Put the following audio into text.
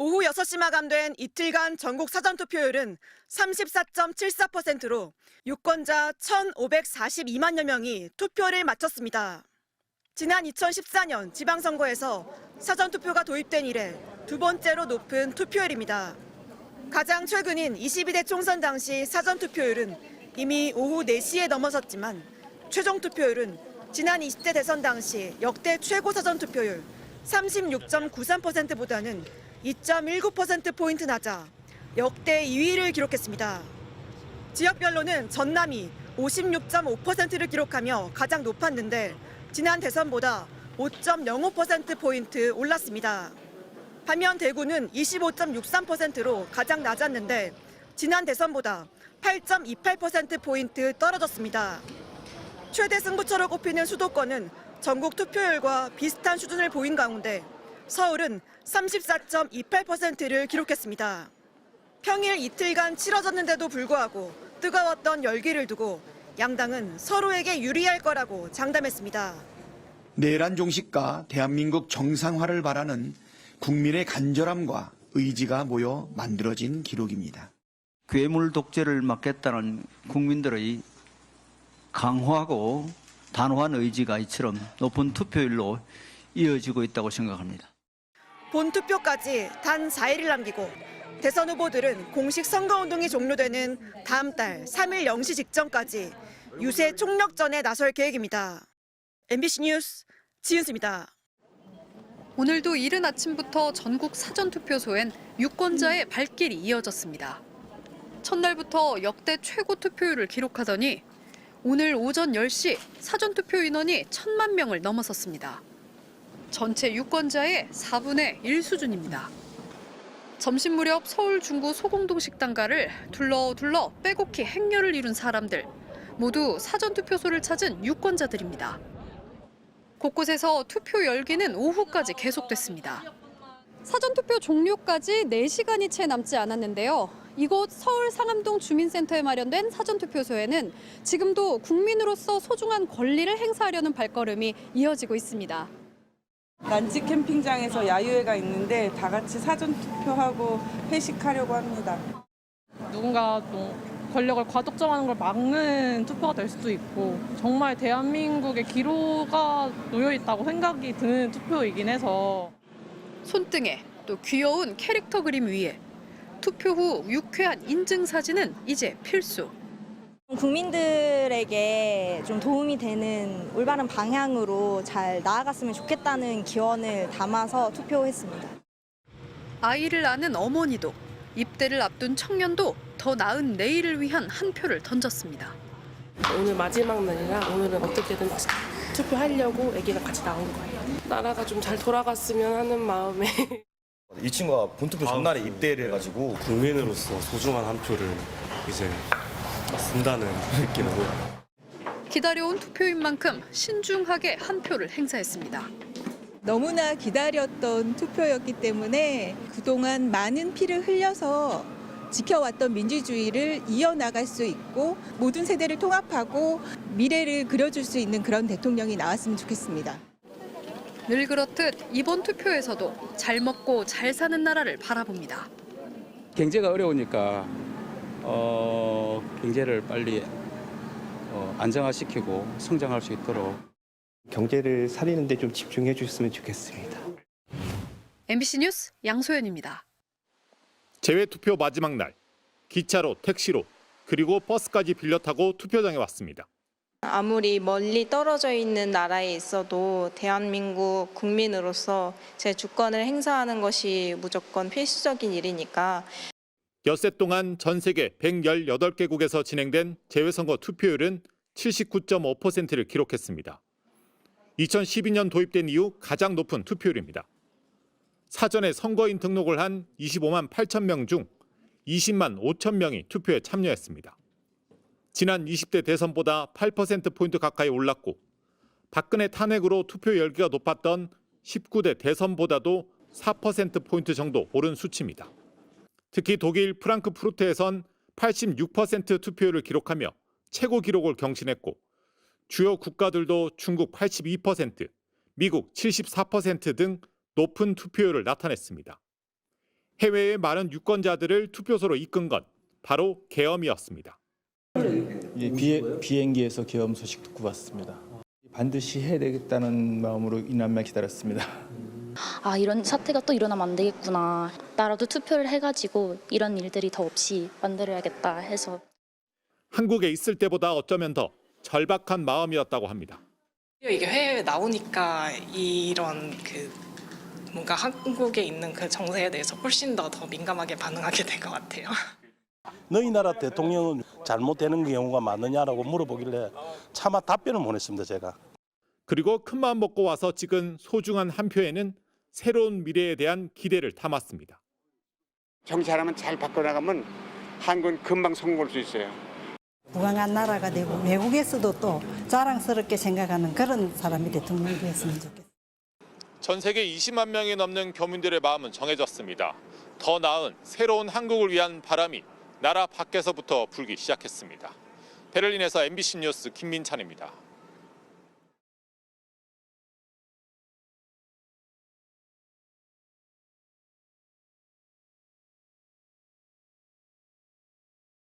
오후 6시 마감된 이틀간 전국 사전투표율은 34.74%로 유권자 1,542만여 명이 투표를 마쳤습니다. 지난 2014년 지방선거에서 사전투표가 도입된 이래 두 번째로 높은 투표율입니다. 가장 최근인 22대 총선 당시 사전투표율은 이미 오후 4시에 넘어섰지만 최종 투표율은 지난 20대 대선 당시 역대 최고 사전투표율 36.93%보다는 2.19%포인트 낮아 역대 2위를 기록했습니다. 지역별로는 전남이 56.5%를 기록하며 가장 높았는데 지난 대선보다 5.05%포인트 올랐습니다. 반면 대구는 25.63%로 가장 낮았는데 지난 대선보다 8.28%포인트 떨어졌습니다. 최대 승부처로 꼽히는 수도권은 전국 투표율과 비슷한 수준을 보인 가운데 서울은 34.28%를 기록했습니다. 평일 이틀간 치러졌는데도 불구하고 뜨거웠던 열기를 두고 양당은 서로에게 유리할 거라고 장담했습니다. 내란 종식과 대한민국 정상화를 바라는 국민의 간절함과 의지가 모여 만들어진 기록입니다. 괴물 독재를 막겠다는 국민들의 강화하고 단호한 의지가 이처럼 높은 투표율로 이어지고 있다고 생각합니다. 본투표까지 단 4일을 남기고 대선 후보들은 공식 선거운동이 종료되는 다음 달 3일 0시 직전까지 유세 총력전에 나설 계획입니다. MBC 뉴스 지은수입니다. 오늘도 이른 아침부터 전국 사전투표소엔 유권자의 발길이 이어졌습니다. 첫날부터 역대 최고 투표율을 기록하더니 오늘 오전 10시 사전투표 인원이 1,000만 명을 넘어섰습니다. 전체 유권자의 4분의 1 수준입니다. 점심 무렵 서울 중구 소공동 식당가를 둘러 빼곡히 행렬을 이룬 사람들, 모두 사전투표소를 찾은 유권자들입니다. 곳곳에서 투표 열기는 오후까지 계속됐습니다. 사전투표 종료까지 4시간이 채 남지 않았는데요. 이곳 서울 상암동 주민센터에 마련된 사전투표소에는 지금도 국민으로서 소중한 권리를 행사하려는 발걸음이 이어지고 있습니다. 난지 캠핑장에서 야유회가 있는데 다 같이 사전투표하고 회식하려고 합니다. 누군가 또 권력을 과독점하는 걸 막는 투표가 될 수도 있고 정말 대한민국의 기로가 놓여 있다고 생각이 드는 투표이긴 해서 손등에 또 귀여운 캐릭터 그림 위에 투표 후 유쾌한 인증사진은 이제 필수. 국민들에게 좀 도움이 되는 올바른 방향으로 잘 나아갔으면 좋겠다는 기원을 담아서 투표했습니다. 아이를 낳는 어머니도 입대를 앞둔 청년도 더 나은 내일을 위한 한 표를 던졌습니다. 오늘 마지막 날이라 오늘은 어떻게든 투표하려고 아기가 같이 나온 거예요. 나라가 좀 잘 돌아갔으면 하는 마음에. 이 친구가 본투표 전날에 입대를 해가지고 국민으로서 소중한 한 표를 이제 쓴다는 느낌으로 기다려온 투표인 만큼 신중하게 한 표를 행사했습니다. 너무나 기다렸던 투표였기 때문에 그동안 많은 피를 흘려서 지켜왔던 민주주의를 이어나갈 수 있고 모든 세대를 통합하고 미래를 그려줄 수 있는 그런 대통령이 나왔으면 좋겠습니다. 늘 그렇듯 이번 투표에서도 잘 먹고 잘 사는 나라를 바라봅니다. 경제가 어려우니까 경제를 빨리 안정화시키고 성장할 수 있도록 경제를 살리는 데 좀 집중해 주셨으면 좋겠습니다. MBC 뉴스 양소연입니다. 재외투표 마지막 날, 기차로, 택시로, 그리고 버스까지 빌려 타고 투표장에 왔습니다. 아무리 멀리 떨어져 있는 나라에 있어도 대한민국 국민으로서 제 주권을 행사하는 것이 무조건 필수적인 일이니까. 엿새 동안 전 세계 118개국에서 진행된 재외선거 투표율은 79.5%를 기록했습니다. 2012년 도입된 이후 가장 높은 투표율입니다. 사전에 선거인 등록을 한 25만 8천 명 중 20만 5천 명이 투표에 참여했습니다. 지난 20대 대선보다 8%포인트 가까이 올랐고 박근혜 탄핵으로 투표 열기가 높았던 19대 대선보다도 4%포인트 정도 오른 수치입니다. 특히 독일 프랑크푸르트에선 86% 투표율을 기록하며 최고 기록을 경신했고 주요 국가들도 중국 82%, 미국 74% 등 높은 투표율을 나타냈습니다. 해외의 많은 유권자들을 투표소로 이끈 것 바로 계엄이었습니다. 비행기에서 계엄 소식 듣고 왔습니다. 반드시 해야 되겠다는 마음으로 이날만 기다렸습니다. 아, 이런 사태가 또 일어나면 안 되겠구나. 나라도 투표를 해가지고 이런 일들이 더 없이 만들어야겠다 해서. 한국에 있을 때보다 어쩌면 더 절박한 마음이었다고 합니다. 이게 해외에 나오니까 이런 뭔가 한국에 있는 그 정세에 대해서 훨씬 더 민감하게 반응하게 된 것 같아요. 너희 나라 대통령은 잘못되는 경우가 많느냐라고 물어보길래 차마 답변을 못 했습니다, 제가. 그리고 큰마음 먹고 와서 찍은 소중한 한 표에는 새로운 미래에 대한 기대를 담았습니다. 정치하면 잘 바꿔나가면 한국은 금방 성공할 수 있어요. 부강한 나라가 되고 외국에서도 또 자랑스럽게 생각하는 그런 사람이 대통령이 됐으면 좋겠어요. 전 세계 20만 명이 넘는 교민들의 마음은 정해졌습니다. 더 나은 새로운 한국을 위한 바람이 나라 밖에서부터 불기 시작했습니다. 베를린에서 MBC 뉴스 김민찬입니다.